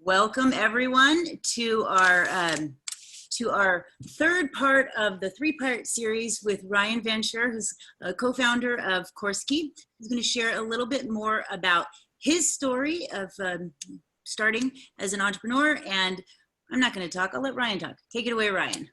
Welcome everyone to our third part of the three-part series with Ryan Vanshur, who's a co-founder of CourseKey. He's going to share a little bit more about his story of starting as an entrepreneur. And I'm not going to talk. I'll let Ryan talk. Take it away, Ryan.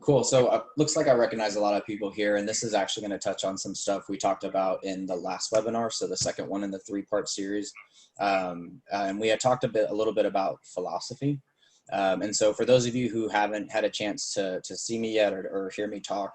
Cool. So looks like I recognize a lot of people here, and this is actually going to touch on some stuff we talked about in the last webinar. So the second one in the three-part series. And we had talked a little bit about philosophy. And so for those of you who haven't had a chance to see me yet or hear me talk,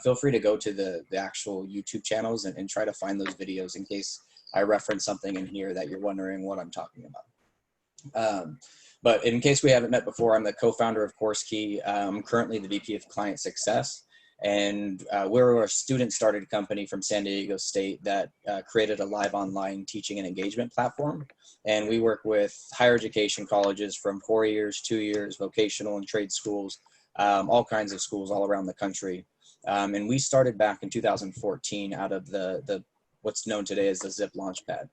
feel free to go to the actual YouTube channels and try to find those videos in case I reference something in here that you're wondering what I'm talking about. But in case we haven't met before, I'm the co-founder of CourseKey. I'm currently the VP of Client Success. And we're a student-started company from San Diego State that created a live online teaching and engagement platform. And we work with higher education colleges from 4 years, 2 years, vocational and trade schools, all kinds of schools all around the country. And we started back in 2014 out of the what's known today as the Zip Launchpad.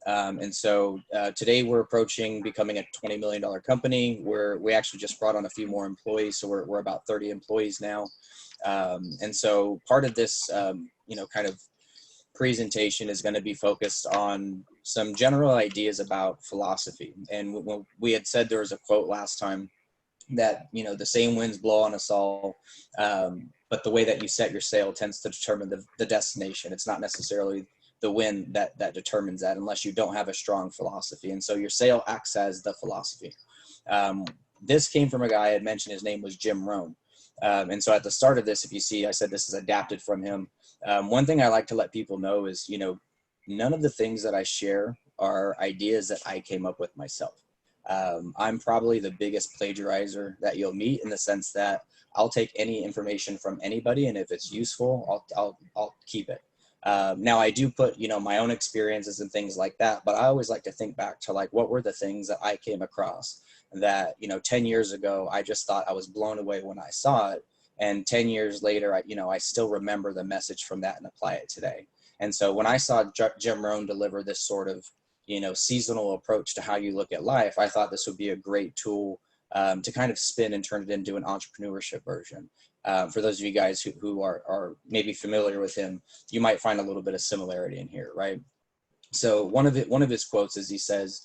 And so today we're approaching becoming a $20 million company. We actually just brought on a few more employees, so we're about 30 employees now. And so part of this, kind of presentation is going to be focused on some general ideas about philosophy. And when we had said there was a quote last time that, the same winds blow on us all, but the way that you set your sail tends to determine the destination. It's not necessarily the wind that determines that unless you don't have a strong philosophy. And so your sail acts as the philosophy. This came from a guy I had mentioned. His name was Jim Rohn. And so at the start of this, if you see, I said this is adapted from him. One thing I like to let people know is, none of the things that I share are ideas that I came up with myself. I'm probably the biggest plagiarizer that you'll meet, in the sense that I'll take any information from anybody, and if it's useful, I'll keep it. Now I do put, my own experiences and things like that, but I always like to think back to what were the things that I came across that, 10 years ago, I just thought I was blown away when I saw it. And 10 years later, I still remember the message from that and apply it today. And so when I saw Jim Rohn deliver this sort of, seasonal approach to how you look at life, I thought this would be a great tool to kind of spin and turn it into an entrepreneurship version. For those of you guys who are maybe familiar with him, you might find a little bit of similarity in here, right? So one of his quotes is, he says,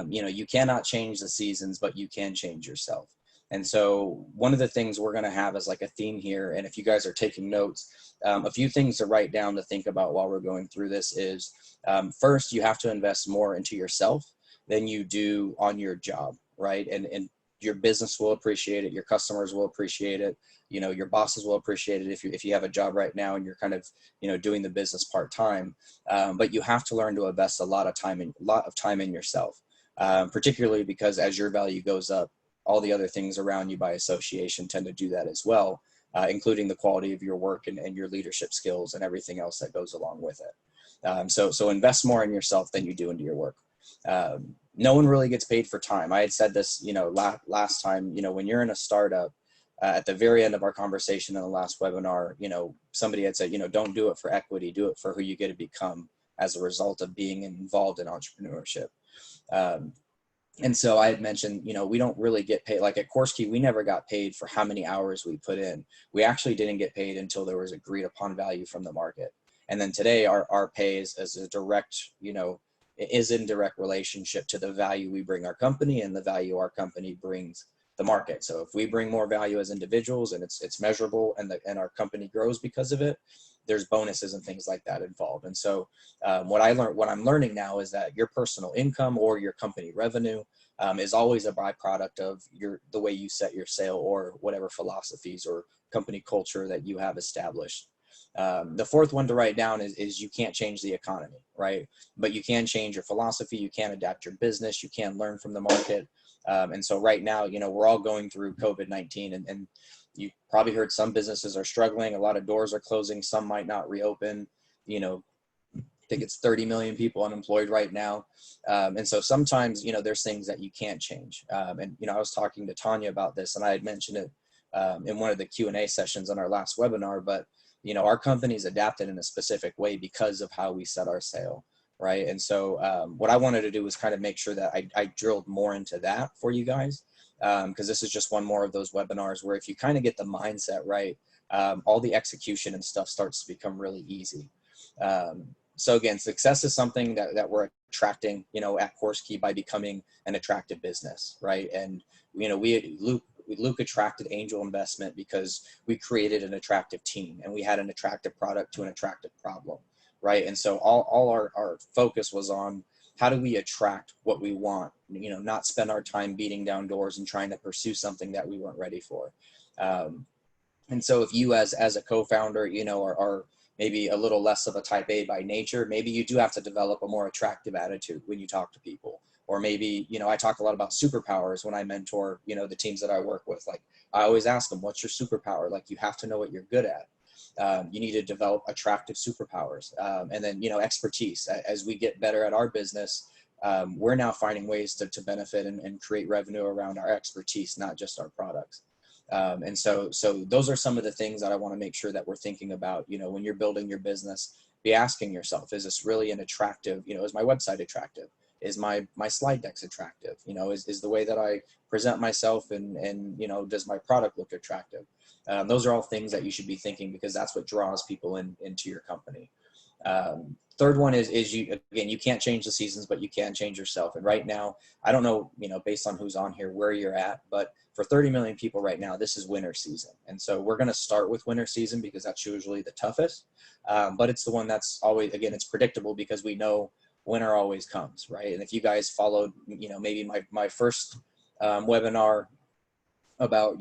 you cannot change the seasons, but you can change yourself. And so one of the things we're going to have as a theme here, and if you guys are taking notes, a few things to write down to think about while we're going through this is, first, you have to invest more into yourself than you do on your job, right? And your business will appreciate it. Your customers will appreciate it. Your bosses will appreciate it if you have a job right now and you're kind of, doing the business part-time. But you have to learn to invest a lot of time in yourself, particularly because as your value goes up, all the other things around you by association tend to do that as well, including the quality of your work and your leadership skills and everything else that goes along with it. So invest more in yourself than you do into your work. No one really gets paid for time. I had said this, last time, when you're in a startup, at the very end of our conversation in the last webinar, somebody had said, don't do it for equity, do it for who you get to become as a result of being involved in entrepreneurship. And so I had mentioned, we don't really get paid. Like at CourseKey, we never got paid for how many hours we put in. We actually didn't get paid until there was agreed upon value from the market. And then today our pay is a direct, is in direct relationship to the value we bring our company and the value our company brings the market. So if we bring more value as individuals and it's measurable and our company grows because of it, there's bonuses and things like that involved. And so what I'm learning now is that your personal income or your company revenue is always a byproduct of the way you set your sail or whatever philosophies or company culture that you have established. The fourth one to write down is you can't change the economy, right? But you can change your philosophy. You can adapt your business. You can learn from the market. And so right now, we're all going through COVID-19 and you probably heard some businesses are struggling. A lot of doors are closing. Some might not reopen. I think it's 30 million people unemployed right now. And so sometimes, there's things that you can't change. And, I was talking to Tanya about this and I had mentioned it in one of the Q&A sessions on our last webinar, but, our company's adapted in a specific way because of how we set our sail. right? And so what I wanted to do was kind of make sure that I drilled more into that for you guys, because this is just one more of those webinars where if you kind of get the mindset right, all the execution and stuff starts to become really easy. So again, success is something that we're attracting, at CourseKey by becoming an attractive business, right? And, Luke attracted angel investment because we created an attractive team and we had an attractive product to an attractive problem, right? And so all our focus was on how do we attract what we want, not spend our time beating down doors and trying to pursue something that we weren't ready for. And so if you as a co-founder, are maybe a little less of a type A by nature, maybe you do have to develop a more attractive attitude when you talk to people. Or maybe, I talk a lot about superpowers when I mentor, the teams that I work with. Like, I always ask them, what's your superpower? Like, you have to know what you're good at. You need to develop attractive superpowers. And then, expertise. As we get better at our business, we're now finding ways to benefit and create revenue around our expertise, not just our products. And so those are some of the things that I want to make sure that we're thinking about, when you're building your business. Be asking yourself, is this really an attractive, is my website attractive? Is my slide deck's attractive? Is the way that I present myself and does my product look attractive? Those are all things that you should be thinking, because that's what draws people into your company. Third one is you can't change the seasons, but you can change yourself. And right now, I don't know, based on who's on here, where you're at, but for 30 million people right now, this is winter season. And so we're going to start with winter season because that's usually the toughest. But it's the one that's always, again, it's predictable because we know winter always comes, right? And if you guys followed, maybe my first webinar about,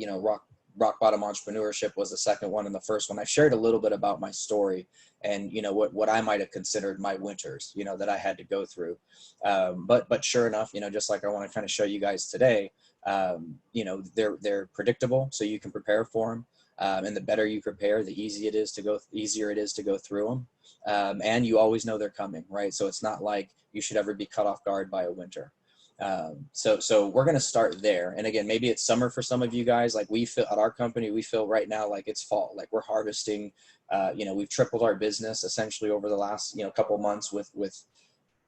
rock bottom entrepreneurship was the second one, and the first one I shared a little bit about my story and what I might have considered my winters, that I had to go through. But sure enough, just like I want to kind of show you guys today, they're predictable, so you can prepare for them. And the better you prepare, the easier it is to go through them. And you always know they're coming, right? So it's not like you should ever be caught off guard by a winter. So we're going to start there. And again, maybe it's summer for some of you guys. Like we feel at our company, we feel right now like it's fall, like we're harvesting. We've tripled our business essentially over the last, couple months with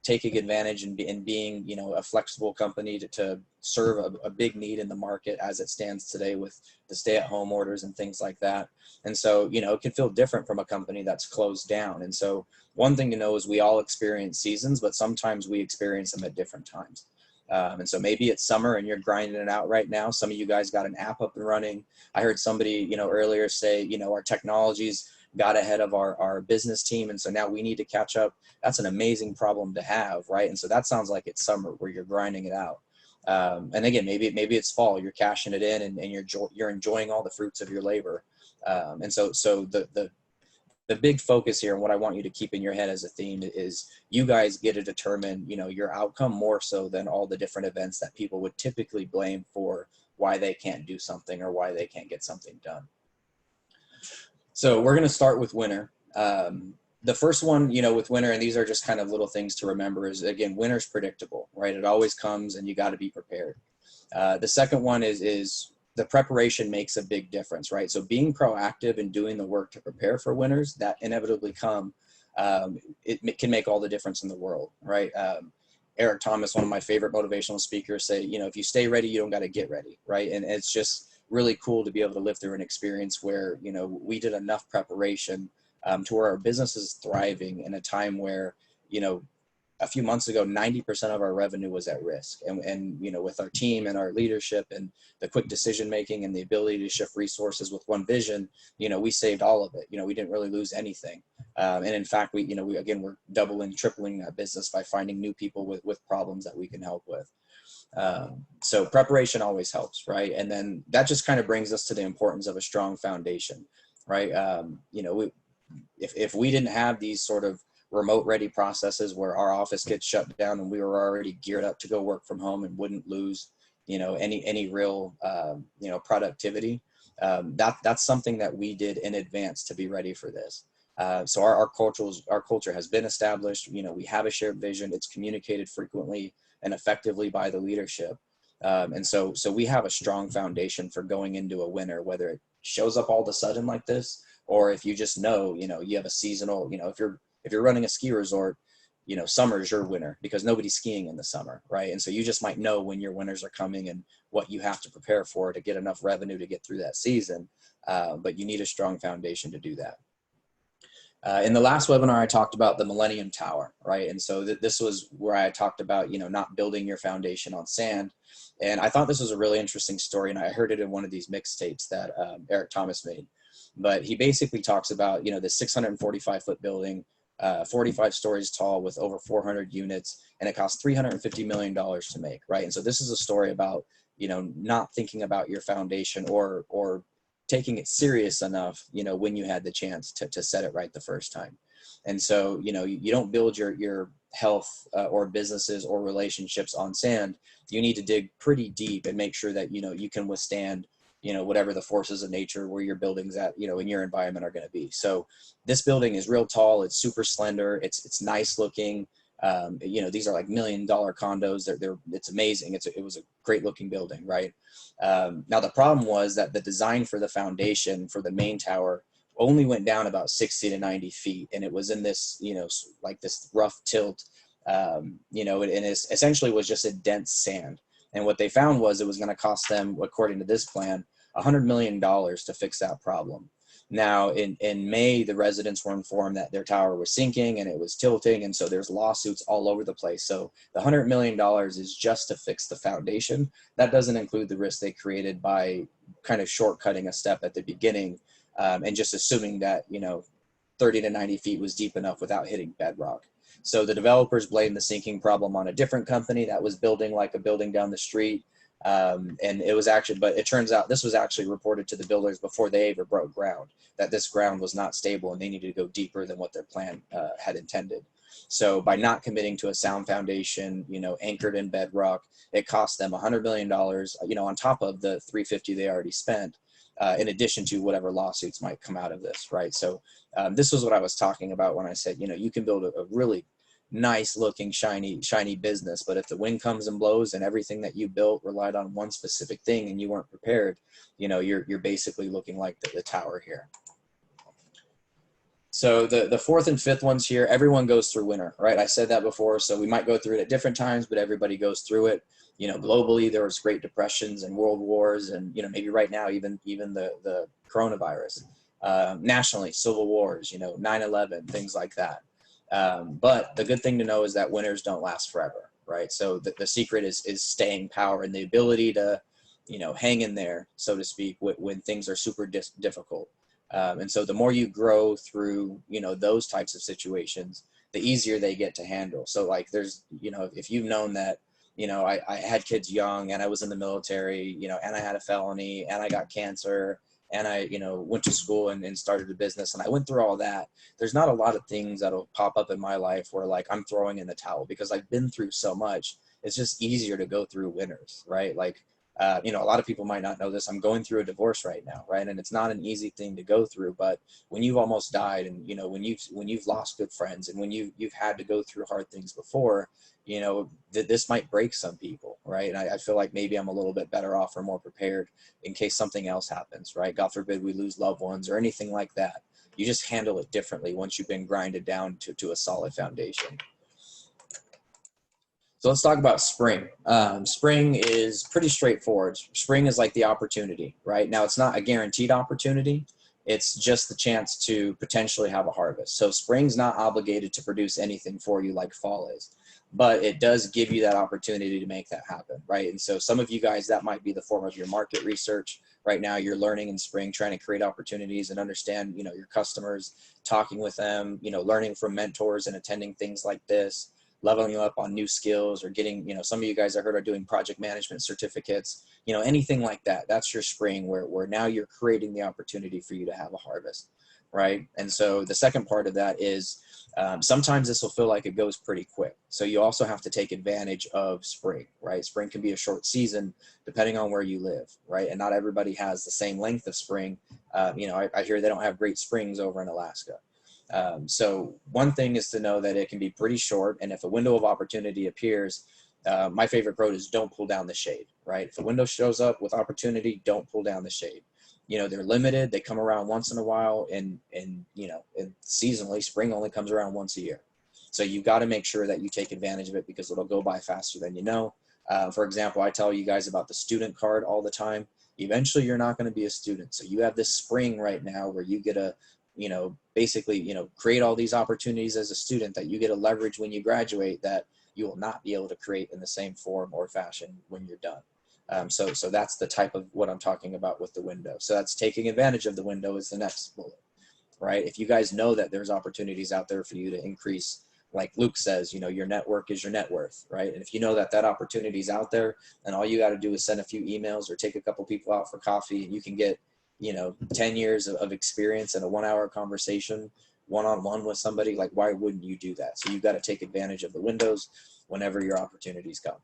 taking advantage and being, a flexible company to serve a big need in the market as it stands today with the stay-at-home orders and things like that. And so, it can feel different from a company that's closed down. And so one thing to know is we all experience seasons, but sometimes we experience them at different times. And so maybe it's summer and you're grinding it out right now. Some of you guys got an app up and running. I heard somebody, earlier say, our technologies got ahead of our business team. And so now we need to catch up. That's an amazing problem to have, right? And so that sounds like it's summer where you're grinding it out. And again, maybe it's fall, you're cashing it in and you're enjoying all the fruits of your labor. And so the big focus here and what I want you to keep in your head as a theme is you guys get to determine, your outcome more so than all the different events that people would typically blame for why they can't do something or why they can't get something done. So we're going to start with winter. The first one, with winter, and these are just kind of little things to remember, is again, winter's predictable, right? It always comes and you got to be prepared. The second one is the preparation makes a big difference, right? So being proactive and doing the work to prepare for winters that inevitably come, it can make all the difference in the world, right? Eric Thomas, one of my favorite motivational speakers, say, if you stay ready, you don't got to get ready, right? And it's just really cool to be able to live through an experience where, we did enough preparation to where our business is thriving in a time where, a few months ago, 90% of our revenue was at risk. And with our team and our leadership and the quick decision making and the ability to shift resources with one vision, we saved all of it. We didn't really lose anything. And in fact, we're doubling, tripling that business by finding new people with problems that we can help with. So preparation always helps, right? And then that just kind of brings us to the importance of a strong foundation, right? If we didn't have these sort of remote ready processes where our office gets shut down and we were already geared up to go work from home and wouldn't lose, any real, productivity, that's something that we did in advance to be ready for this. So our culture has been established. We have a shared vision. It's communicated frequently and effectively by the leadership. And so we have a strong foundation for going into a winter, whether it shows up all of a sudden like this, or if you just know, you have a seasonal, if you're running a ski resort, you know, summer's your winter because nobody's skiing in the summer, right? And so you just might know when your winters are coming and what you have to prepare for to get enough revenue to get through that season. But you need a strong foundation to do that. In the last webinar, I talked about the Millennium Tower, right? And so this was where I talked about, you know, not building your foundation on sand. And I thought this was a really interesting story, and I heard it in one of these mixtapes that Eric Thomas made. But he basically talks about, you know, this 645-foot building, 45 stories tall with over 400 units, and it cost $350 million to make, right? And so this is a story about, you know, not thinking about your foundation or taking it serious enough, you know, when you had the chance to set it right the first time. And so, you know, you don't build your health or businesses or relationships on sand. You need to dig pretty deep and make sure that, you know, you can withstand, you know, whatever the forces of nature where your building's at, you know, in your environment are going to be. So this building is real tall. It's super slender. It's nice looking. You know, these are like $1 million condos. It's amazing. It was a great looking building, right? Now the problem was that the design for the foundation for the main tower only went down about 60 to 90 feet. And it was in this, you know, like this rough tilt, you know, and it essentially was just a dense sand. And what they found was it was going to cost them, according to this plan, $100 million to fix that problem. Now, in May, the residents were informed that their tower was sinking and it was tilting, and so there's lawsuits all over the place. So the $100 million is just to fix the foundation. That doesn't include the risk they created by kind of shortcutting a step at the beginning and just assuming that, you know, 30 to 90 feet was deep enough without hitting bedrock. So the developers blamed the sinking problem on a different company that was building like a building down the street. And it was actually, but it turns out this was actually reported to the builders before they ever broke ground, that this ground was not stable and they needed to go deeper than what their plan had intended. So by not committing to a sound foundation, you know, anchored in bedrock, it cost them $100 million, you know, on top of the $350 they already spent, in addition to whatever lawsuits might come out of this, right? So this was what I was talking about when I said, you know, you can build a really nice looking shiny business, but if the wind comes and blows and everything that you built relied on one specific thing and you weren't prepared, you know, you're basically looking like the tower here. So the fourth and fifth ones here, everyone goes through winter, right? I said that before, so we might go through it at different times, but everybody goes through it. You know, globally there was great depressions and world wars, and you know, maybe right now even the coronavirus. Nationally, civil wars, you know, 9/11, things like that. But the good thing to know is that winters don't last forever, right? So the secret is staying power and the ability to, you know, hang in there, so to speak, when things are super difficult. And so the more you grow through, you know, those types of situations, the easier they get to handle. So like there's, you know, if you've known that, you know, I had kids young and I was in the military, you know, and I had a felony and I got cancer and I, you know, went to school and started a business and I went through all that. There's not a lot of things that'll pop up in my life where like I'm throwing in the towel because I've been through so much. It's just easier to go through winters, right? Like, you know, a lot of people might not know this. I'm going through a divorce right now, right? And it's not an easy thing to go through, but when you've almost died and, you know, when you've lost good friends and when you've had to go through hard things before, you know, this might break some people, right? And I feel like maybe I'm a little bit better off or more prepared in case something else happens, right? God forbid we lose loved ones or anything like that. You just handle it differently once you've been grinded down to a solid foundation. So let's talk about spring. Spring is pretty straightforward. Spring is like the opportunity, right? Now it's not a guaranteed opportunity. It's just the chance to potentially have a harvest. So spring's not obligated to produce anything for you like fall is, but it does give you that opportunity to make that happen, right? And so some of you guys, that might be the form of your market research. Right now you're learning in spring, trying to create opportunities and understand, you know, your customers, talking with them, you know, learning from mentors and attending things like this, leveling you up on new skills or getting, you know, some of you guys I heard are doing project management certificates, you know, anything like that. That's your spring where now you're creating the opportunity for you to have a harvest, right? And so the second part of that is sometimes this will feel like it goes pretty quick. So you also have to take advantage of spring, right? Spring can be a short season depending on where you live, right? And not everybody has the same length of spring. You know, I hear they don't have great springs over in Alaska. So one thing is to know that it can be pretty short, and if a window of opportunity appears, my favorite quote is don't pull down the shade, right? If a window shows up with opportunity, don't pull down the shade. You know, they're limited, they come around once in a while, and you know, and seasonally, spring only comes around once a year. So you've got to make sure that you take advantage of it because it'll go by faster than you know. For example, I tell you guys about the student card all the time. Eventually you're not going to be a student. So you have this spring right now where you get to, basically, create all these opportunities as a student that you get to leverage when you graduate that you will not be able to create in the same form or fashion when you're done. So that's the type of what I'm talking about with the window. So that's taking advantage of the window is the next bullet, right? If you guys know that there's opportunities out there for you to increase, like Luke says, your network is your net worth, right? And if you know that that opportunity is out there, then all you got to do is send a few emails or take a couple people out for coffee and you can get, 10 years of experience in a 1 hour conversation, one-on-one with somebody. Like, why wouldn't you do that? So you've got to take advantage of the windows whenever your opportunities come.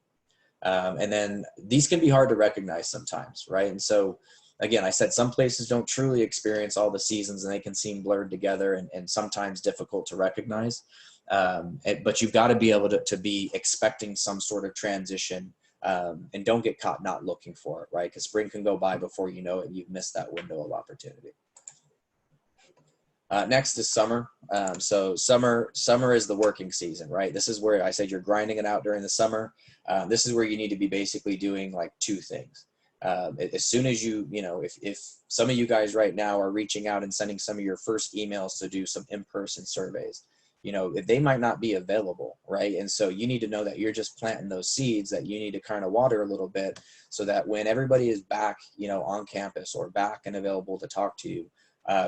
And then these can be hard to recognize sometimes, right? And so again, I said some places don't truly experience all the seasons and they can seem blurred together and sometimes difficult to recognize. But you've got to be able to be expecting some sort of transition and don't get caught not looking for it, right? Because spring can go by before you know it and you've missed that window of opportunity. Next is summer. So summer is the working season, right? This is where I said you're grinding it out during the summer. This is where you need to be basically doing like two things. As soon as if some of you guys right now are reaching out and sending some of your first emails to do some in-person surveys, they might not be available, right? And so you need to know that you're just planting those seeds that you need to kind of water a little bit so that when everybody is back, on campus or back and available to talk to you,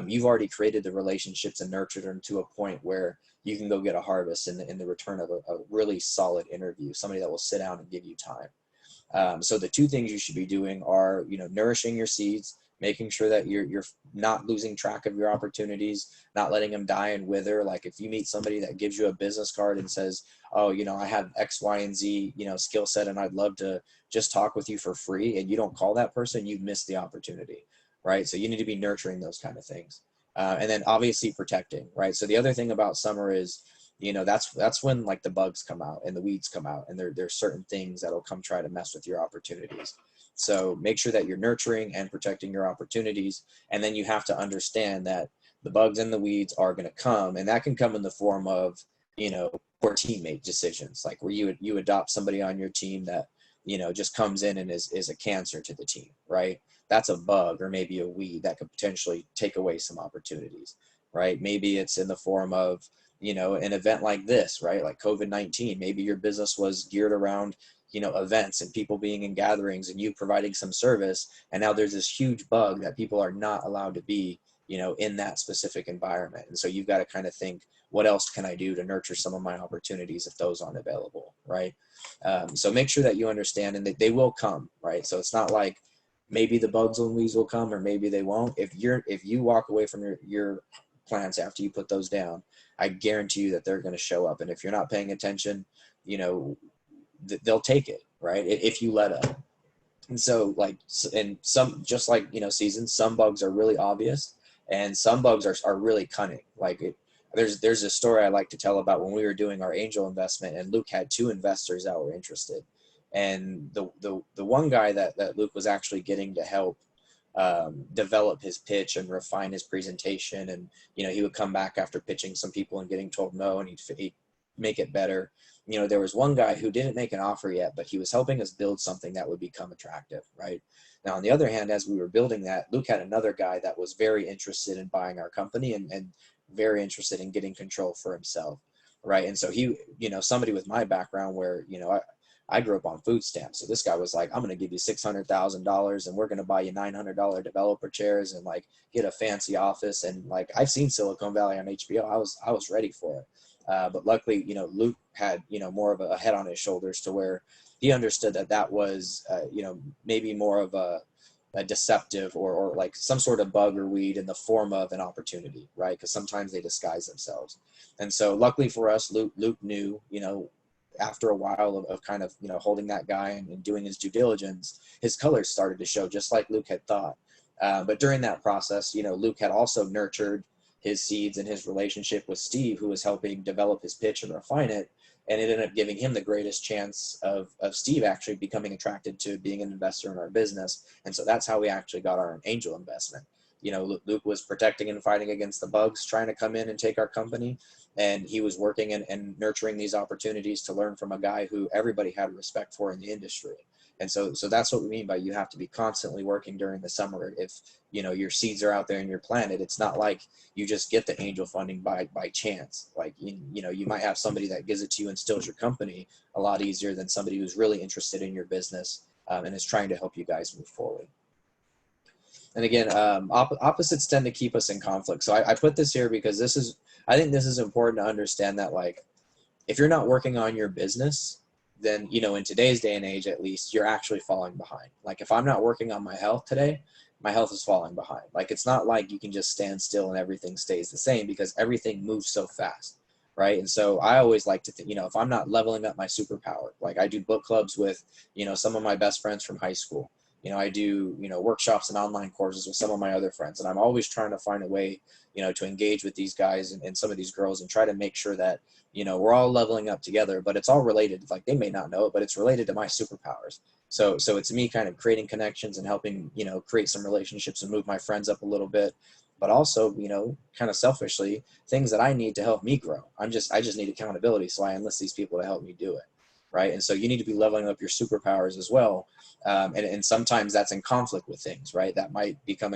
you've already created the relationships and nurtured them to a point where you can go get a harvest in the return of a really solid interview, somebody that will sit down and give you time. So the two things you should be doing are, nourishing your seeds, making sure that you're not losing track of your opportunities, not letting them die and wither. Like if you meet somebody that gives you a business card and says, oh, I have X, Y, and Z, skill set, and I'd love to just talk with you for free, and you don't call that person, you've missed the opportunity, right? So you need to be nurturing those kind of things. And then obviously protecting, right? So the other thing about summer is, that's when like the bugs come out and the weeds come out, and there's certain things that'll come try to mess with your opportunities. So make sure that you're nurturing and protecting your opportunities. And then you have to understand that the bugs and the weeds are going to come, and that can come in the form of, poor teammate decisions, like where you adopt somebody on your team that, just comes in and is a cancer to the team, right? That's a bug or maybe a weed that could potentially take away some opportunities, right? Maybe it's in the form of, an event like this, right? Like COVID-19, maybe your business was geared around, events and people being in gatherings and you providing some service. And now there's this huge bug that people are not allowed to be, in that specific environment. And so you've got to kind of think, what else can I do to nurture some of my opportunities if those aren't available, right? So make sure that you understand, and they will come, right? So it's not like maybe the bugs and weeds will come or maybe they won't. If you walk away from your plans after you put those down, I guarantee you that they're going to show up. And if you're not paying attention, they'll take it, right? If you let them. And so and some, just like, seasons, some bugs are really obvious and some bugs are really cunning. There's a story I like to tell about when we were doing our angel investment and Luke had two investors that were interested. And the one guy that Luke was actually getting to help develop his pitch and refine his presentation. And, he would come back after pitching some people and getting told no, and he'd make it better. There was one guy who didn't make an offer yet, but he was helping us build something that would become attractive, right? Now, on the other hand, as we were building that, Luke had another guy that was very interested in buying our company and very interested in getting control for himself, right? And so he, somebody with my background where, I grew up on food stamps. So this guy was like, I'm going to give you $600,000 and we're going to buy you $900 developer chairs and like get a fancy office. And like, I've seen Silicon Valley on HBO. I was ready for it. But luckily, Luke had, more of a head on his shoulders to where he understood that was, maybe more of a deceptive or like some sort of bug or weed in the form of an opportunity, right? Because sometimes they disguise themselves. And so luckily for us, Luke knew, after a while of kind of, holding that guy and doing his due diligence, his colors started to show just like Luke had thought. But during that process, Luke had also nurtured his seeds and his relationship with Steve, who was helping develop his pitch and refine it. And it ended up giving him the greatest chance of Steve actually becoming attracted to being an investor in our business. And so that's how we actually got our angel investment. you know, Luke was protecting and fighting against the bugs trying to come in and take our company. And he was working and nurturing these opportunities to learn from a guy who everybody had respect for in the industry. And so that's what we mean by you have to be constantly working during the summer. If, you know, your seeds are out there and you're planted, it's not like you just get the angel funding by chance. Like, you know, you might have somebody that gives it to you and steals your company a lot easier than somebody who's really interested in your business and is trying to help you guys move forward. And again, opposites tend to keep us in conflict. So I put this here because I think this is important to understand that, like, if you're not working on your business, then, you know, in today's day and age, at least, you're actually falling behind. Like, if I'm not working on my health today, my health is falling behind. Like, it's not like you can just stand still and everything stays the same, because everything moves so fast, right? And so I always like to think, you know, if I'm not leveling up my superpower, like I do book clubs with, you know, some of my best friends from high school. You know, I do, you know, workshops and online courses with some of my other friends, and I'm always trying to find a way, you know, to engage with these guys and some of these girls and try to make sure that, you know, we're all leveling up together, but it's all related. Like, they may not know it, but it's related to my superpowers. So it's me kind of creating connections and helping, you know, create some relationships and move my friends up a little bit, but also, you know, kind of selfishly, things that I need to help me grow. I just need accountability. So I enlist these people to help me do it. Right. And so you need to be leveling up your superpowers as well. And sometimes that's in conflict with things, right? That might come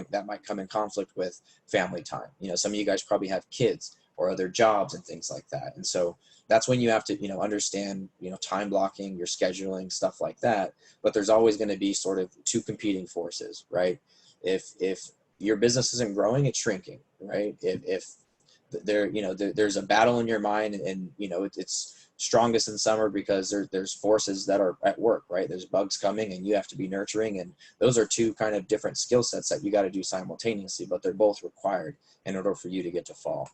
in conflict with family time. You know, some of you guys probably have kids or other jobs and things like that. And so that's when you have to, you know, understand, you know, time blocking, your scheduling, stuff like that. But there's always going to be sort of two competing forces, right? If your business isn't growing, it's shrinking, right? If there, you know, there's a battle in your mind, and you know, it's strongest in summer because there's forces that are at work, right? There's bugs coming and you have to be nurturing, and those are two kind of different skill sets that you got to do simultaneously, but they're both required in order for you to get to fall.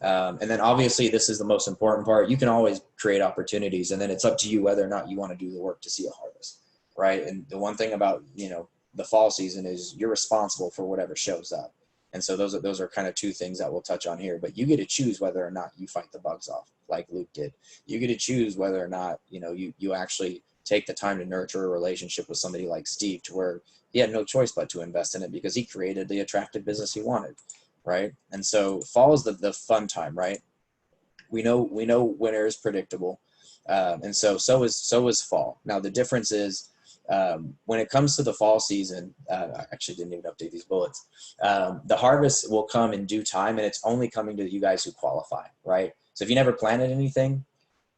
And then obviously this is the most important part. You can always create opportunities, and then it's up to you whether or not you want to do the work to see a harvest, right? And the one thing about, you know, the fall season is you're responsible for whatever shows up. And so those are kind of two things that we'll touch on here, but you get to choose whether or not you fight the bugs off like Luke did. You get to choose whether or not, you know, you actually take the time to nurture a relationship with somebody like Steve, to where he had no choice but to invest in it because he created the attractive business he wanted, right? And so fall is the fun time, right? We know winter is predictable, and so is fall. Now the difference is, when it comes to the fall season, I actually didn't even update these bullets. The harvest will come in due time, and it's only coming to you guys who qualify, right? So if you never planted anything,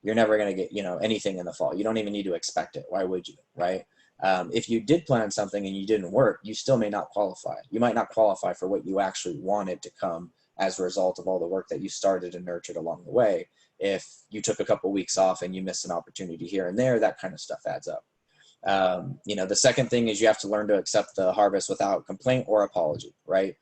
you're never going to get, you know, anything in the fall. You don't even need to expect it. Why would you, right? If you did plant something and you didn't work, you still may not qualify. You might not qualify for what you actually wanted to come as a result of all the work that you started and nurtured along the way. If you took a couple weeks off and you missed an opportunity here and there, that kind of stuff adds up. You know, the second thing is you have to learn to accept the harvest without complaint or apology, right?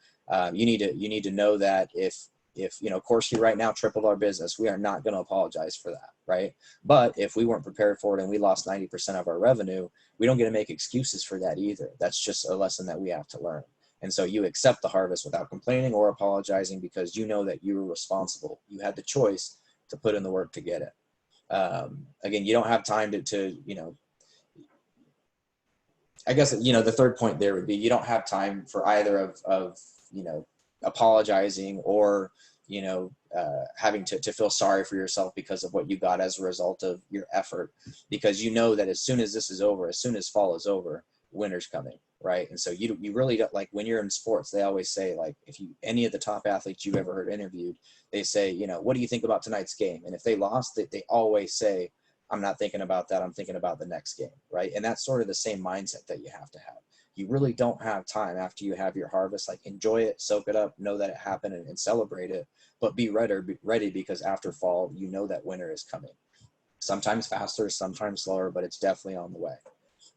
You need to know that if you know, CourseKey right now tripled our business, we are not going to apologize for that, right? But if we weren't prepared for it and we lost 90% of our revenue, we don't get to make excuses for that either. That's just a lesson that we have to learn. And so you accept the harvest without complaining or apologizing, because you know that you were responsible. You had the choice to put in the work to get it. Again, you don't have time to you know, I guess, you know, the third point there would be you don't have time for either of you know, apologizing or, you know, having to feel sorry for yourself because of what you got as a result of your effort, because you know that as soon as this is over, as soon as fall is over, winter's coming, right? And so you really got, like, when you're in sports, they always say, like, if you, any of the top athletes you've ever heard interviewed, they say, you know, what do you think about tonight's game? And if they lost, they always say, I'm not thinking about that. I'm thinking about the next game, right? And that's sort of the same mindset that you have to have. You really don't have time after you have your harvest. Like, enjoy it, soak it up, know that it happened, and celebrate it. But be ready, because after fall, you know that winter is coming. Sometimes faster, sometimes slower, but it's definitely on the way.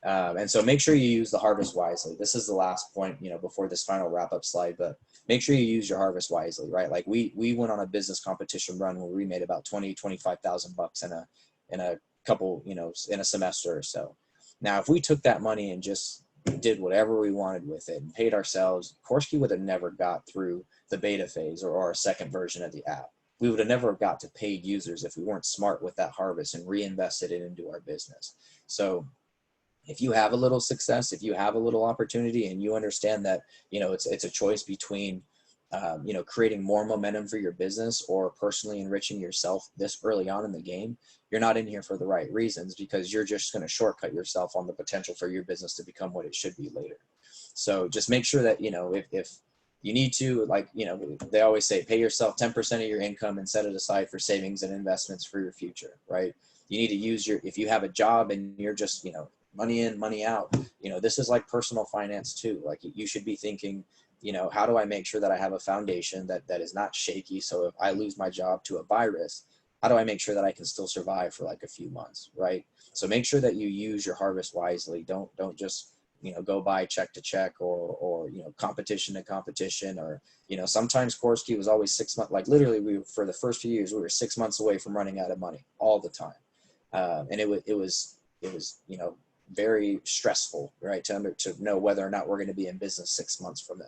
And so make sure you use the harvest wisely. This is the last point, you know, before this final wrap-up slide, but make sure you use your harvest wisely, right? Like, we went on a business competition run where we made about $25,000 in a couple, you know, in a semester or so. Now, if we took that money and just did whatever we wanted with it and paid ourselves, CourseKey would have never got through the beta phase or our second version of the app. We would have never got to paid users if we weren't smart with that harvest and reinvested it into our business. So if you have a little success, if you have a little opportunity, and you understand that, it's a choice between, creating more momentum for your business or personally enriching yourself this early on in the game, you're not in here for the right reasons, because you're just going to shortcut yourself on the potential for your business to become what it should be later. So just make sure that, if you need to, they always say, pay yourself 10% of your income and set it aside for savings and investments for your future, right? You need to use if you have a job and you're just, money in, money out, this is like personal finance too. Like, you should be thinking, how do I make sure that I have a foundation that is not shaky? So if I lose my job to a virus, how do I make sure that I can still survive for like a few months, right? So make sure that you use your harvest wisely. Don't just, go by check to check or competition to competition, or, sometimes CourseKey was always 6 months, like literally for the first few years, we were 6 months away from running out of money all the time. And it was, very stressful, right? To know whether or not we're going to be in business 6 months from then.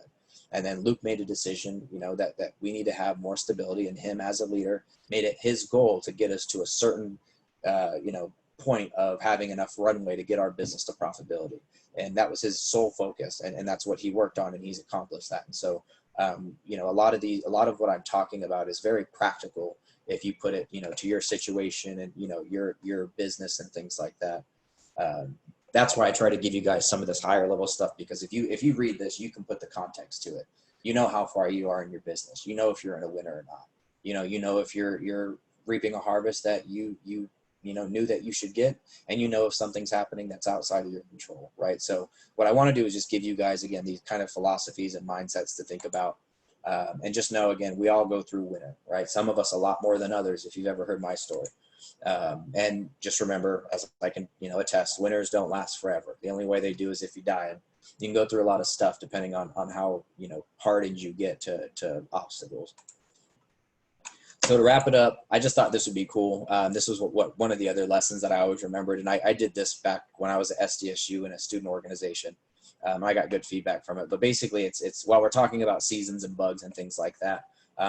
And then Luke made a decision, that we need to have more stability, and him as a leader made it his goal to get us to a certain, point of having enough runway to get our business to profitability. And that was his sole focus. And that's what he worked on, and he's accomplished that. And so, a lot of what I'm talking about is very practical if you put it, to your situation and, your business and things like that. That's why I try to give you guys some of this higher level stuff, because if you read this, you can put the context to it. How far you are in your business. If you're in a winter or not. If you're reaping a harvest that you knew that you should get, and if something's happening that's outside of your control, right? So what I want to do is just give you guys, again, these kind of philosophies and mindsets to think about. And just know, again, we all go through winter, right? Some of us a lot more than others, if you've ever heard my story. And just remember, as I can, attest, winters don't last forever. The only way they do is if you die. And you can go through a lot of stuff depending on how, hardened you get to obstacles. So to wrap it up, I just thought this would be cool. This was what one of the other lessons that I always remembered. And I did this back when I was at SDSU in a student organization. I got good feedback from it. But basically, it's while we're talking about seasons and bugs and things like that,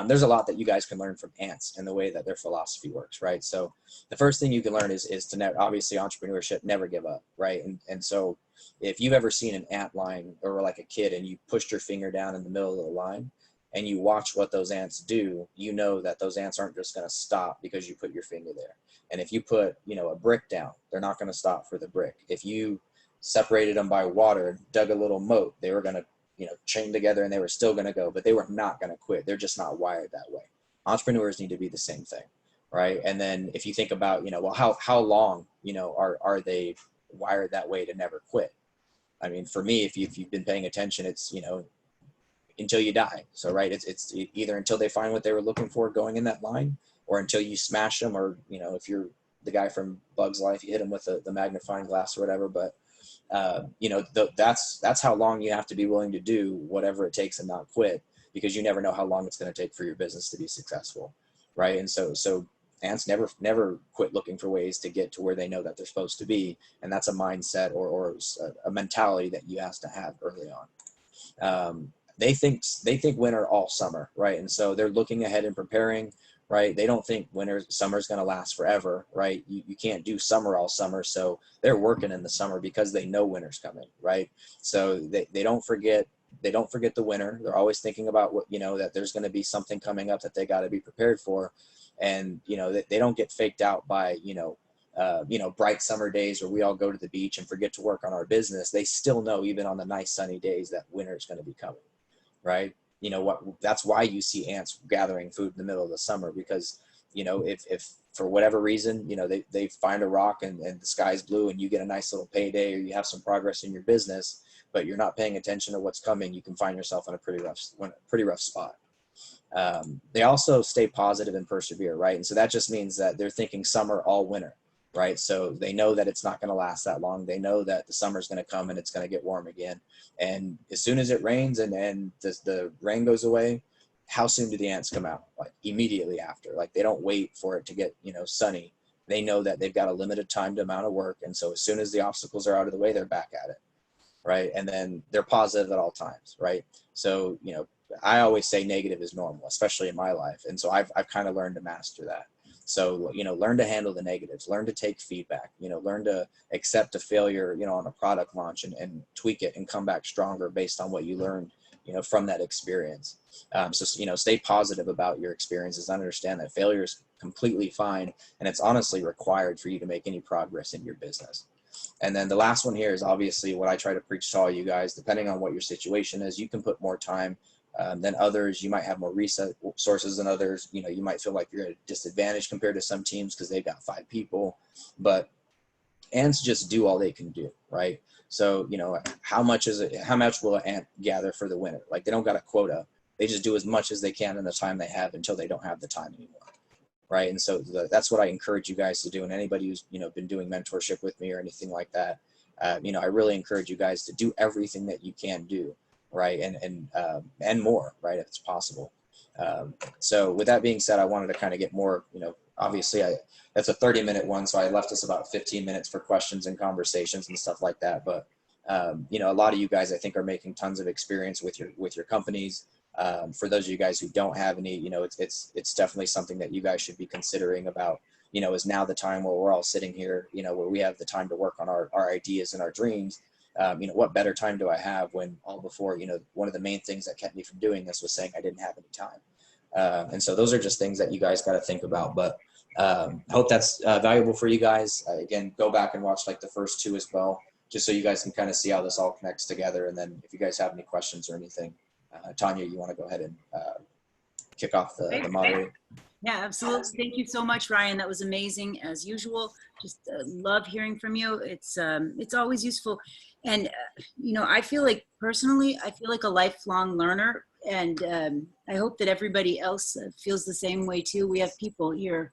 there's a lot that you guys can learn from ants and the way that their philosophy works, right? So the first thing you can learn is to obviously entrepreneurship, never give up, right? And so if you've ever seen an ant line, or like a kid, and you pushed your finger down in the middle of the line and you watch what those ants do, that those ants aren't just going to stop because you put your finger there. And if you put, a brick down, they're not going to stop for the brick. If you separated them by water, dug a little moat, they were going to, chain together, and they were still going to go, but they were not going to quit. They're just not wired that way. Entrepreneurs need to be the same thing, right? And then if you think about, well, how long, are they wired that way to never quit? I mean, for me, if you've been paying attention, it's, until you die. So, right, it's either until they find what they were looking for going in that line, or until you smash them, or, if you're the guy from Bug's Life, you hit them with the magnifying glass or whatever. But that's how long you have to be willing to do whatever it takes and not quit, because you never know how long it's going to take for your business to be successful, right? And so ants never quit looking for ways to get to where they know that they're supposed to be, and that's a mindset or a mentality that you have to have early on. They think winter all summer, right? And so they're looking ahead and preparing, right? They don't think summer's going to last forever, right? You can't do summer all summer. So they're working in the summer because they know winter's coming, right? So they don't forget the winter. They're always thinking about what, that there's going to be something coming up that they got to be prepared for. And, they don't get faked out by, bright summer days where we all go to the beach and forget to work on our business. They still know, even on the nice sunny days, that winter is going to be coming, right? That's why you see ants gathering food in the middle of the summer, because, if for whatever reason, they find a rock and the sky's blue and you get a nice little payday, or you have some progress in your business, but you're not paying attention to what's coming, you can find yourself in a pretty rough spot. They also stay positive and persevere, right? And so that just means that they're thinking summer all winter, right? So they know that it's not going to last that long. They know that the summer's going to come and it's going to get warm again. And as soon as it rains and the rain goes away, how soon do the ants come out? Like immediately after. Like they don't wait for it to get, sunny. They know that they've got a limited timed amount of work. And so as soon as the obstacles are out of the way, they're back at it, right? And then they're positive at all times, right? So, I always say negative is normal, especially in my life. And so I've kind of learned to master that. So, learn to handle the negatives, learn to take feedback, learn to accept a failure, on a product launch and tweak it and come back stronger based on what you learned, from that experience. So, stay positive about your experiences. Understand that failure is completely fine. And it's honestly required for you to make any progress in your business. And then the last one here is obviously what I try to preach to all you guys. Depending on what your situation is, you can put more time than others. You might have more resources than others. You might feel like you're at a disadvantage compared to some teams because they've got 5 people. But ants just do all they can do, right? So, how much will an ant gather for the winter? Like, they don't got a quota. They just do as much as they can in the time they have until they don't have the time anymore. Right. And so that's what I encourage you guys to do. And anybody who's, been doing mentorship with me or anything like that, I really encourage you guys to do everything that you can do. Right. And more, right, if it's possible. So with that being said, I wanted to kind of get more, obviously that's a 30-minute one. So I left us about 15 minutes for questions and conversations and stuff like that. But, a lot of you guys, I think, are making tons of experience with your companies. For those of you guys who don't have any, it's definitely something that you guys should be considering about, is now the time where we're all sitting here, where we have the time to work on our ideas and our dreams. What better time do I have when all before, one of the main things that kept me from doing this was saying I didn't have any time. And so those are just things that you guys got to think about. But I hope that's valuable for you guys. Again, go back and watch like the first 2 as well, just so you guys can kind of see how this all connects together. And then if you guys have any questions or anything, Tanya, you want to go ahead and kick off the moderator? Yeah, absolutely. Thank you so much, Ryan. That was amazing as usual. Just love hearing from you. It's always useful. And, I feel like personally, I feel like a lifelong learner. And I hope that everybody else feels the same way too. We have people here,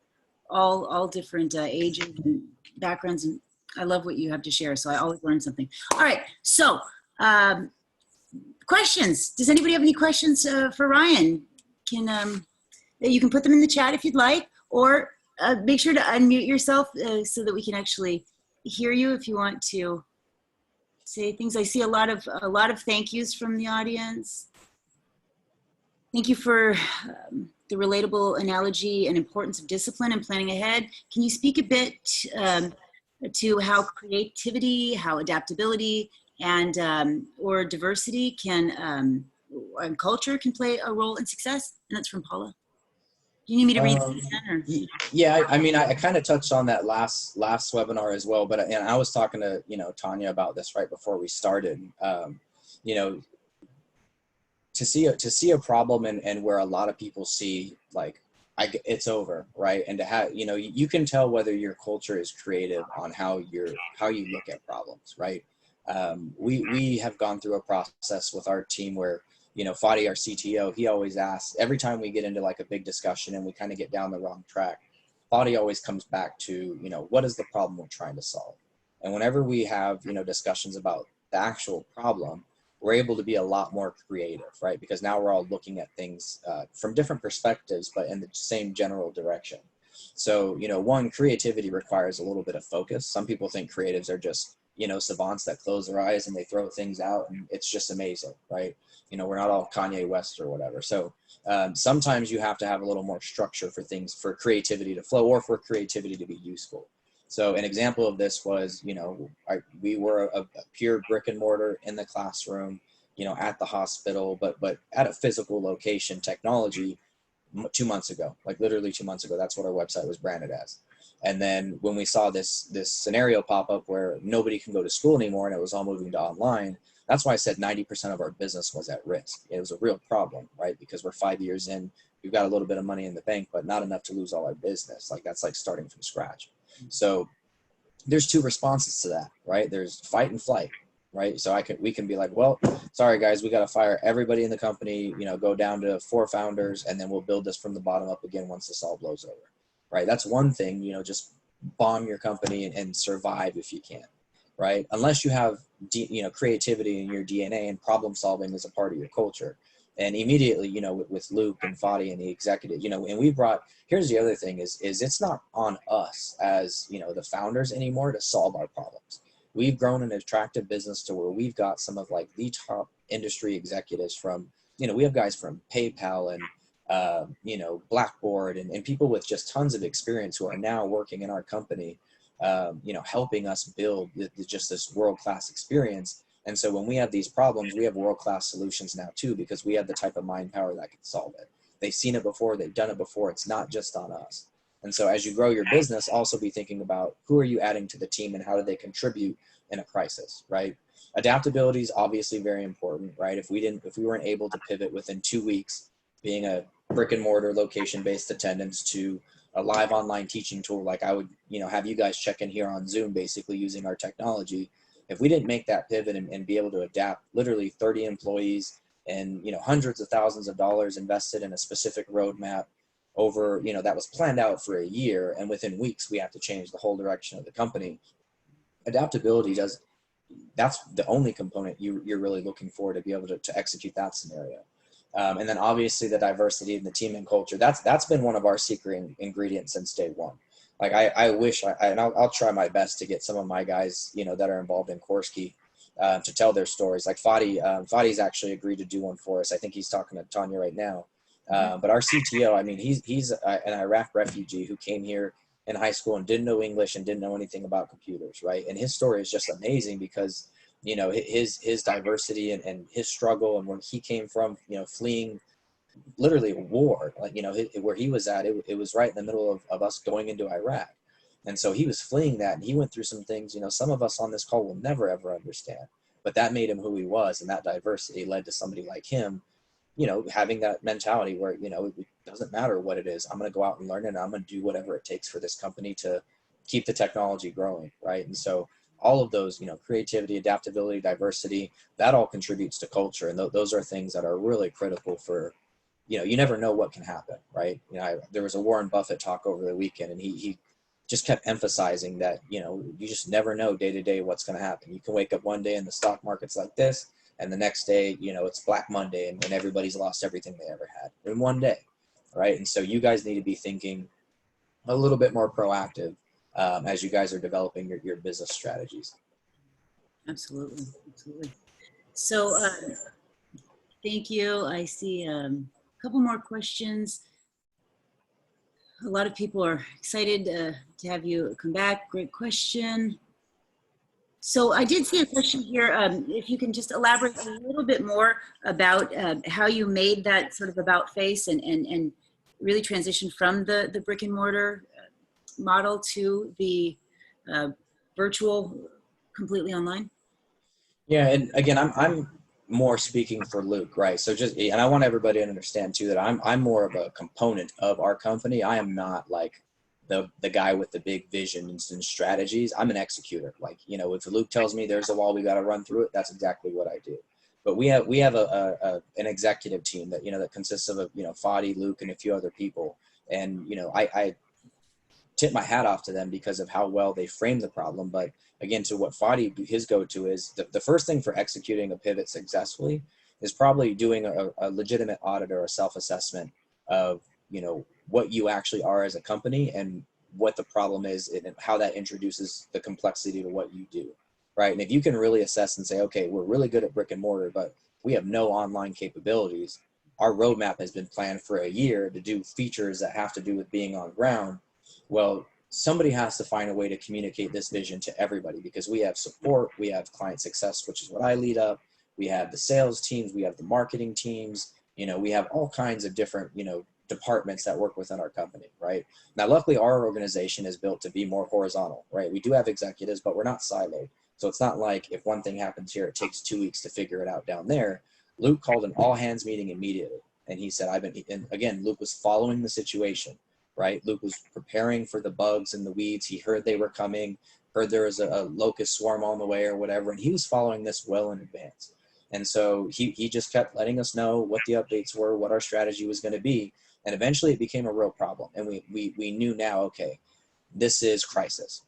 all different ages and backgrounds. And I love what you have to share. So I always learn something. All right. So, questions. Does anybody have any questions for Ryan? You can put them in the chat if you'd like, or make sure to unmute yourself so that we can actually hear you if you want to say things. I see a lot of thank yous from the audience. Thank you for the relatable analogy and importance of discipline and planning ahead. Can you speak a bit to how creativity, how adaptability, and or diversity and culture can play a role in success? And that's from Paula. Do you need me to read this again? Yeah, I mean, I kind of touched on that last webinar as well, but and I was talking to Tanya about this right before we started. To see a problem and where a lot of people see like it's over, right? And to have you can tell whether your culture is creative on how you look at problems, right? We have gone through a process with our team where, Fadi, our CTO, he always asks every time we get into like a big discussion and we kind of get down the wrong track, Fadi always comes back to, what is the problem we're trying to solve? And whenever we have, discussions about the actual problem, we're able to be a lot more creative, right? Because now we're all looking at things from different perspectives, but in the same general direction. So, one, creativity requires a little bit of focus. Some people think creatives are just, savants that close their eyes and they throw things out and it's just amazing, right? We're not all Kanye West or whatever. So sometimes you have to have a little more structure for things, for creativity to flow or for creativity to be useful. So an example of this was, we were a pure brick and mortar in the classroom, at the hospital, but at a physical location, technology 2 months ago, like literally 2 months ago, that's what our website was branded as. And then when we saw this scenario pop up where nobody can go to school anymore and it was all moving to online, that's why I said 90% of our business was at risk. It was a real problem, right? Because we're 5 years in, we've got a little bit of money in the bank, but not enough to lose all our business. Like that's like starting from scratch. So there's 2 responses to that, right? There's fight and flight, right? So we can be like, well, sorry guys, we got to fire everybody in the company, go down to 4 founders, and then we'll build this from the bottom up again once this all blows over, right? That's one thing, just bomb your company and survive if you can, right? Unless you have, creativity in your DNA and problem solving is a part of your culture. And immediately, with Luke and Fadi and the executive, and we brought, here's the other thing is it's not on us as, the founders anymore to solve our problems. We've grown an attractive business to where we've got some of like the top industry executives from, we have guys from PayPal and, you know, Blackboard and people with just tons of experience who are now working in our company, you know, helping us build just this world-class experience. And so when we have these problems, we have world-class solutions now too, because we have the type of mind power that can solve it. They've seen it before, they've done it before. It's not just on us. And so as you grow your business, also be thinking about who are you adding to the team and how do they contribute in a crisis, right? Adaptability is obviously very important, right? If we weren't able to pivot within 2 weeks, being a brick and mortar location-based attendance to a live online teaching tool, like I would, you know, have you guys check in here on Zoom, basically using our technology. If we didn't make that pivot and be able to adapt, literally 30 employees and, you know, hundreds of thousands of dollars invested in a specific roadmap over, you know, that was planned out for a year, and within weeks we have to change the whole direction of the company. Adaptability that's the only component you're really looking for to be able to execute that scenario. And then obviously the diversity in the team and culture, that's been one of our secret ingredients since day one. Like I wish, and I'll try my best to get some of my guys, you know, that are involved in CourseKey to tell their stories. Like Fadi's actually agreed to do one for us. I think he's talking to Tanya right now. But our CTO, I mean, he's an Iraq refugee who came here in high school and didn't know English and didn't know anything about computers, right? And his story is just amazing because, you know, his diversity and his struggle and where he came from, you know, fleeing literally war, like, you know, where he was at, it was right in the middle of us going into Iraq. And so he was fleeing that, and he went through some things, you know, some of us on this call will never, ever understand, but that made him who he was. And that diversity led to somebody like him, you know, having that mentality where, you know, it doesn't matter what it is. I'm going to go out and learn it. And I'm going to do whatever it takes for this company to keep the technology growing. Right. And so all of those, you know, creativity, adaptability, diversity, that all contributes to culture. And those are things that are really critical for, you know, you never know what can happen. Right. You know, there was a Warren Buffett talk over the weekend, and he just kept emphasizing that, you know, you just never know day to day what's going to happen. You can wake up one day and the stock market's like this, and the next day, you know, it's Black Monday and everybody's lost everything they ever had in one day, right? And so you guys need to be thinking a little bit more proactive as you guys are developing your business strategies. Absolutely, absolutely. So thank you. I see a couple more questions. A lot of people are excited to have you come back. Great question. So I did see a question here. If you can just elaborate a little bit more about how you made that sort of about face and really transition from the brick and mortar model to the virtual, completely online. Yeah, and again, I'm more speaking for Luke, right? So and I want everybody to understand too that I'm more of a component of our company. I am not like the guy with the big visions and strategies. I'm an executor. Like, you know, if Luke tells me there's a wall, we got to run through it, that's exactly what I do. But we have an executive team that, you know, that consists of, you know, Fadi, Luke, and a few other people. And, you know, I tip my hat off to them because of how well they frame the problem. But again, to what Fadi, his go-to is, the first thing for executing a pivot successfully is probably doing a legitimate audit or a self-assessment of, you know, what you actually are as a company and what the problem is and how that introduces the complexity to what you do, right? And if you can really assess and say, okay, we're really good at brick and mortar, but we have no online capabilities. Our roadmap has been planned for a year to do features that have to do with being on ground. Well, somebody has to find a way to communicate this vision to everybody, because we have support, we have client success, which is what I lead up. We have the sales teams, we have the marketing teams, you know, we have all kinds of different, you know, departments that work within our company, right? Now, luckily, our organization is built to be more horizontal, right? We do have executives, but we're not siloed. So it's not like if one thing happens here, it takes 2 weeks to figure it out down there. Luke called an all hands meeting immediately. And he said, and again, Luke was following the situation, right? Luke was preparing for the bugs and the weeds. He heard they were coming, heard there was a locust swarm on the way or whatever. And he was following this well in advance. And so he just kept letting us know what the updates were, what our strategy was going to be. And eventually it became a real problem. And we knew now, okay, this is crisis.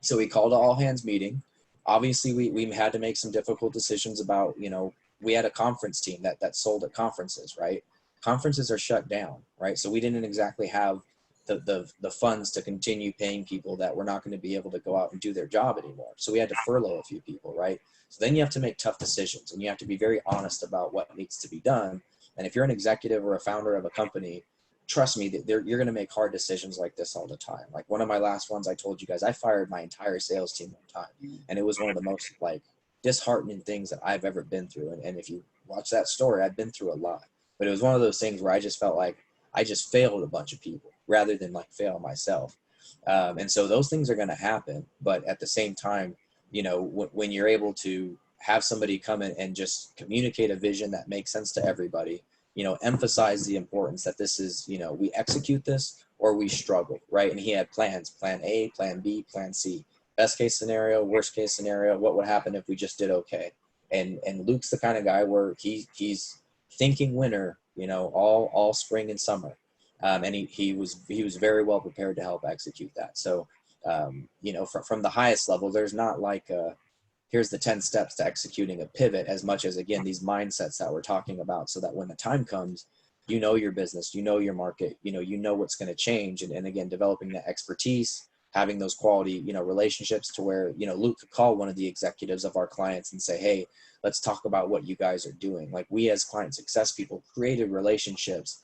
So we called an all hands meeting. Obviously we had to make some difficult decisions about, you know, we had a conference team that sold at conferences, right? Conferences are shut down, right? So we didn't exactly have the funds to continue paying people that were not going to be able to go out and do their job anymore. So we had to furlough a few people, right? So then you have to make tough decisions, and you have to be very honest about what needs to be done. And if you're an executive or a founder of a company, trust me, that you're going to make hard decisions like this all the time. Like one of my last ones, I told you guys, I fired my entire sales team one time. And it was one of the most like disheartening things that I've ever been through. And if you watch that story, I've been through a lot, but it was one of those things where I just felt like I just failed a bunch of people rather than like fail myself. And so those things are going to happen. But at the same time, you know, when you're able to have somebody come in and just communicate a vision that makes sense to everybody, you know, emphasize the importance that this is, you know, we execute this or we struggle, right? And he had plans, plan A, plan B, plan C, best case scenario, worst case scenario, what would happen if we just did okay? And Luke's the kind of guy where he's thinking winter, you know, all spring and summer. And he was very well prepared to help execute that. So, you know, from the highest level, there's not like here's the 10 steps to executing a pivot, as much as, again, these mindsets that we're talking about, so that when the time comes, you know your business, you know your market, you know what's going to change. And again, developing that expertise, having those quality, you know, relationships to where, you know, Luke could call one of the executives of our clients and say, hey, let's talk about what you guys are doing. Like, we as client success people created relationships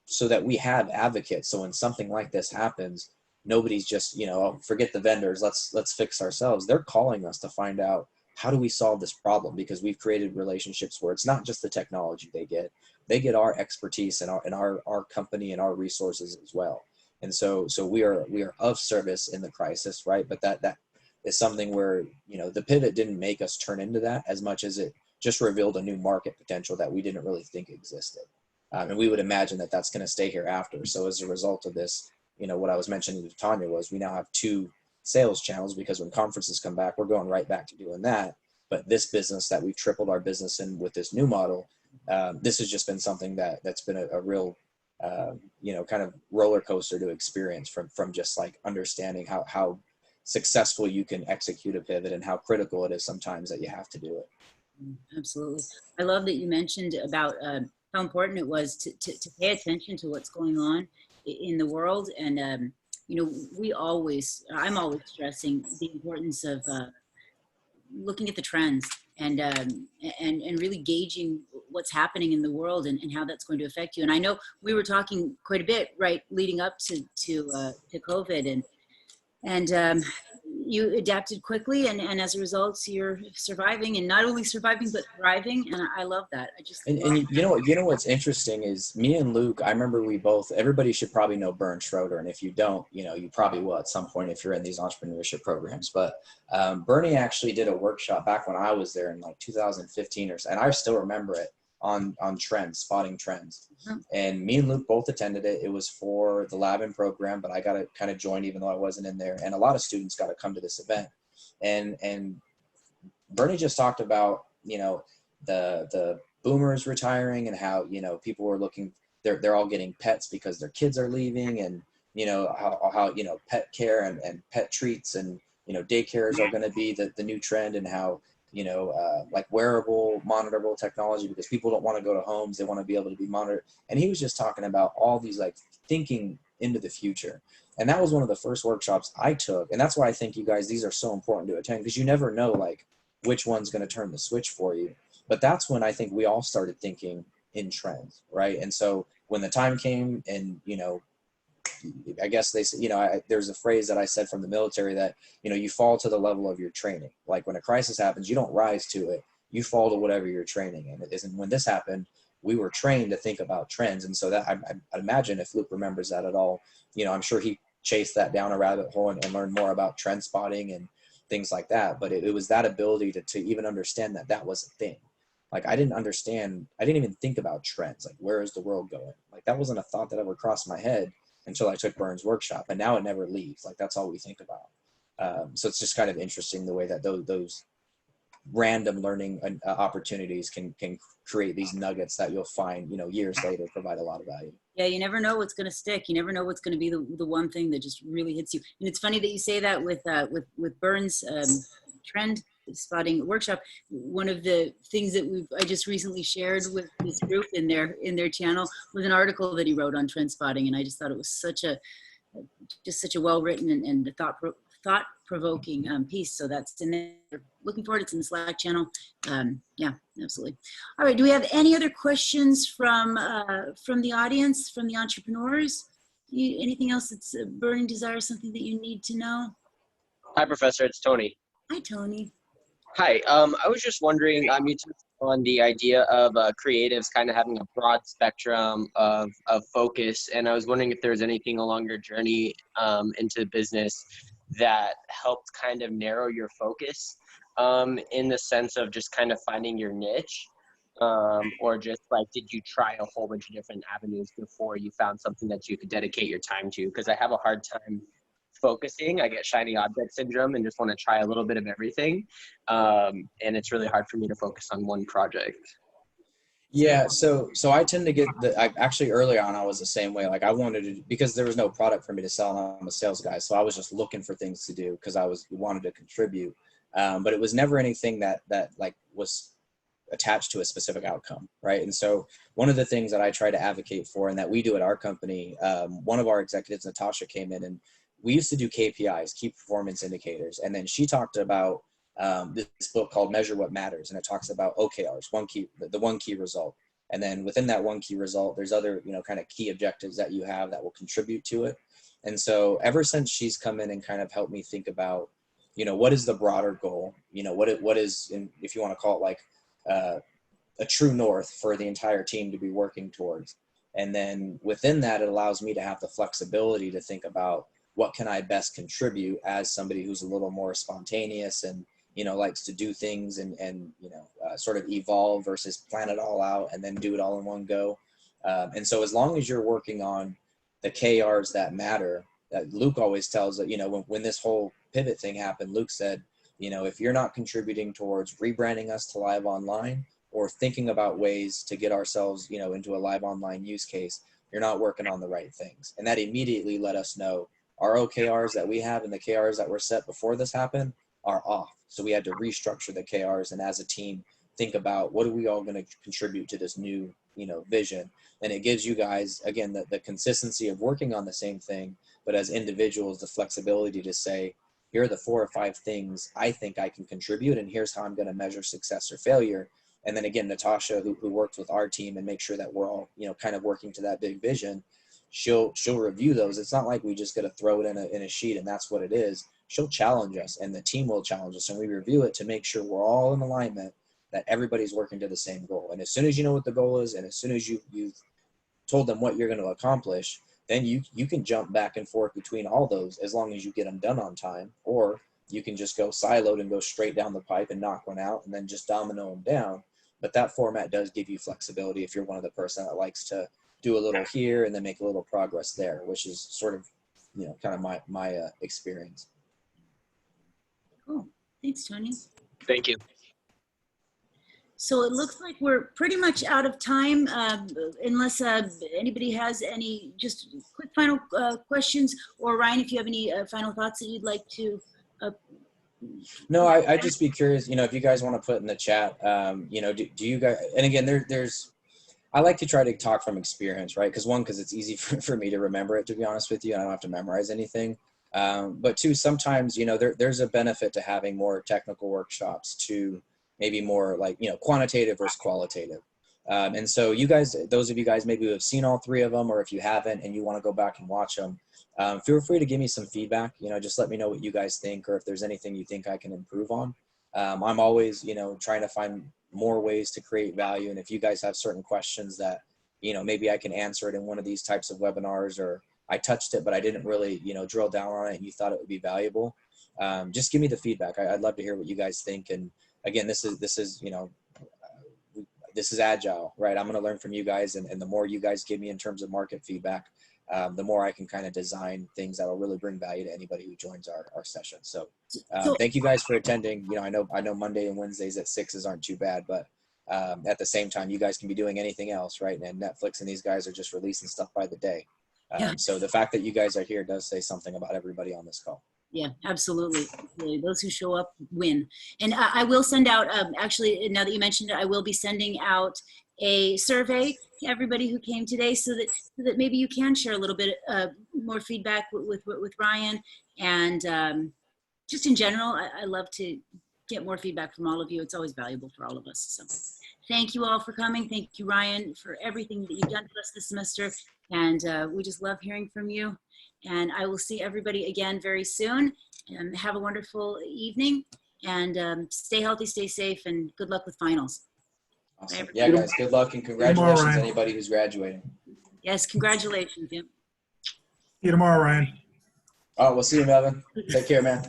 so that we have advocates. So when something like this happens, nobody's just, you know, oh, forget the vendors, let's fix ourselves. They're calling us to find out, how do we solve this problem? Because we've created relationships where it's not just the technology they get our expertise and our company and our resources as well. And so we are of service in the crisis, right? But that is something where, you know, the pivot didn't make us turn into that as much as it just revealed a new market potential that we didn't really think existed. And we would imagine that that's going to stay here after. So as a result of this, you know, what I was mentioning to Tanya was, we now have 2 sales channels, because when conferences come back, we're going right back to doing that. But this business that we've tripled our business in with this new model, this has just been something that's been a real, you know, kind of roller coaster to experience from just like understanding how successful you can execute a pivot and how critical it is sometimes that you have to do it. Absolutely. I love that you mentioned about how important it was to pay attention to what's going on in the world. And, you know, I'm always stressing the importance of looking at the trends and really gauging what's happening in the world and how that's going to affect you. And I know we were talking quite a bit, right, leading up to COVID, and you adapted quickly, and as a result, you're surviving, and not only surviving but thriving. And I love that. And you know what's interesting is, me and Luke, I remember everybody should probably know Bernd Schroeder, and if you don't, you know, you probably will at some point if you're in these entrepreneurship programs. But Bernie actually did a workshop back when I was there in like 2015 or so, and I still remember it, on trends, spotting trends. Mm-hmm. And me and Luke both attended it. It was for the lab and program, but I got to kind of join even though I wasn't in there. And a lot of students got to come to this event. And Bernie just talked about, you know, the boomers retiring, and how, you know, people were looking, they're all getting pets because their kids are leaving, and, you know, how you know, pet care and pet treats and, you know, daycares are going to be the new trend, and how, you know, like wearable, monitorable technology, because people don't want to go to homes. They want to be able to be monitored. And he was just talking about all these, like, thinking into the future. And that was one of the first workshops I took. And that's why I think, you guys, these are so important to attend, because you never know, like, which one's going to turn the switch for you. But that's when I think we all started thinking in trends, right? And so when the time came, and, you know, I guess they say, you know, there's a phrase that I said from the military that, you know, you fall to the level of your training. Like, when a crisis happens, you don't rise to it. You fall to whatever you're training in. It isn't. When this happened, we were trained to think about trends. And so that I imagine, if Luke remembers that at all, you know, I'm sure he chased that down a rabbit hole and learned more about trend spotting and things like that. But it was that ability to even understand that was a thing. Like, I didn't even think about trends. Like, where is the world going? Like, that wasn't a thought that ever crossed my head until I took Burn's workshop, and now it never leaves. Like, that's all we think about. So it's just kind of interesting the way that those random learning opportunities can create these nuggets that you'll find, you know, years later provide a lot of value. Yeah, you never know what's going to stick. You never know what's going to be the one thing that just really hits you. And it's funny that you say that with Burn's trend spotting workshop. One of the things that I just recently shared with this group in their channel was an article that he wrote on trend spotting, and I just thought it was such a well written and thought provoking piece. So that's in there. Looking forward. It's in the Slack channel. Yeah, absolutely. All right. Do we have any other questions from the audience, from the entrepreneurs? Anything else that's a burning desire, something that you need to know? Hi, Professor. It's Tony. Hi, Tony. Hi. I was just wondering, you touched on the idea of creatives kind of having a broad spectrum of focus, and I was wondering if there was anything along your journey into business that helped kind of narrow your focus in the sense of just kind of finding your niche, or just like, did you try a whole bunch of different avenues before you found something that you could dedicate your time to? Because I have a hard time focusing. I get shiny object syndrome and just want to try a little bit of everything. And it's really hard for me to focus on one project. Yeah, so I tend to get actually early on I was the same way. Like I wanted to, because there was no product for me to sell and I'm a sales guy. So I was just looking for things to do because I wanted to contribute. But it was never anything that like was attached to a specific outcome, right? And so one of the things that I try to advocate for and that we do at our company, one of our executives, Natasha, came in and we used to do KPIs, key performance indicators. And then she talked about this book called Measure What Matters. And it talks about OKRs, the one key result. And then within that one key result, there's other, kind of key objectives that you have that will contribute to it. And so ever since she's come in and kind of helped me think about, what is the broader goal? What is, if you want to call it like a true north for the entire team to be working towards. And then within that, it allows me to have the flexibility to think about what can I best contribute as somebody who's a little more spontaneous and, likes to do things and sort of evolve versus plan it all out and then do it all in one go. And so as long as you're working on the KRs that matter, that Luke always tells that, when this whole pivot thing happened, Luke said, if you're not contributing towards rebranding us to live online or thinking about ways to get ourselves, into a live online use case, you're not working on the right things. And that immediately let us know our OKRs that we have and the KRs that were set before this happened are off. So we had to restructure the KRs and as a team, think about what are we all going to contribute to this new, vision. And it gives you guys, again, the consistency of working on the same thing, but as individuals, the flexibility to say, here are the 4 or 5 things I think I can contribute, and here's how I'm going to measure success or failure. And then again, Natasha, who works with our team and make sure that we're all, kind of working to that big vision, she'll review those. It's not like we just got to throw it in a sheet and that's what it is. She'll challenge us and the team will challenge us and we review it to make sure we're all in alignment, that everybody's working to the same goal. And as soon as you know what the goal is, and as soon as you've told them what you're going to accomplish, then you can jump back and forth between all those as long as you get them done on time, or you can just go siloed and go straight down the pipe and knock one out and then just domino them down. But that format does give you flexibility if you're one of the person that likes to do a little here and then make a little progress there, which is sort of, kind of my experience. Cool. Thanks, Tony. Thank you. So it looks like we're pretty much out of time, unless anybody has any just quick final questions, or Ryan, if you have any final thoughts that you'd like to. No, I'd just be curious, if you guys want to put in the chat, do you guys, and again, there's, I like to try to talk from experience, right? Because it's easy for me to remember it, to be honest with you. I don't have to memorize anything. But two, sometimes, there's a benefit to having more technical workshops to maybe more like, quantitative versus qualitative. And so you guys, those of you guys maybe who have seen all 3 of them, or if you haven't and you want to go back and watch them, feel free to give me some feedback, just let me know what you guys think, or if there's anything you think I can improve on. I'm always, trying to find more ways to create value. And if you guys have certain questions that, maybe I can answer it in one of these types of webinars, or I touched it, but I didn't really, drill down on it and you thought it would be valuable. Just give me the feedback. I'd love to hear what you guys think. And again, this is, this is agile, right? I'm going to learn from you guys. And the more you guys give me in terms of market feedback, the more I can kind of design things that will really bring value to anybody who joins our session. So thank you guys for attending. I know Monday and Wednesdays at 6 aren't too bad, but at the same time, you guys can be doing anything else, right? And Netflix and these guys are just releasing stuff by the day. So the fact that you guys are here does say something about everybody on this call. Yeah, absolutely. Those who show up win. And I will send out, actually, now that you mentioned it, I will be sending out a survey to everybody who came today, so that maybe you can share a little bit more feedback with Ryan, and just in general, I love to get more feedback from all of you. It's always valuable for all of us. So thank you all for coming. Thank you, Ryan, for everything that you've done for us this semester. And we just love hearing from you. And I will see everybody again very soon. And have a wonderful evening. And stay healthy, stay safe, and good luck with finals. Awesome. Yeah, guys, good luck and congratulations to Ryan. anybody who's graduating. Yes, congratulations. Yeah. See you tomorrow, Ryan. All right, we'll see you, Melvin. Take care, man.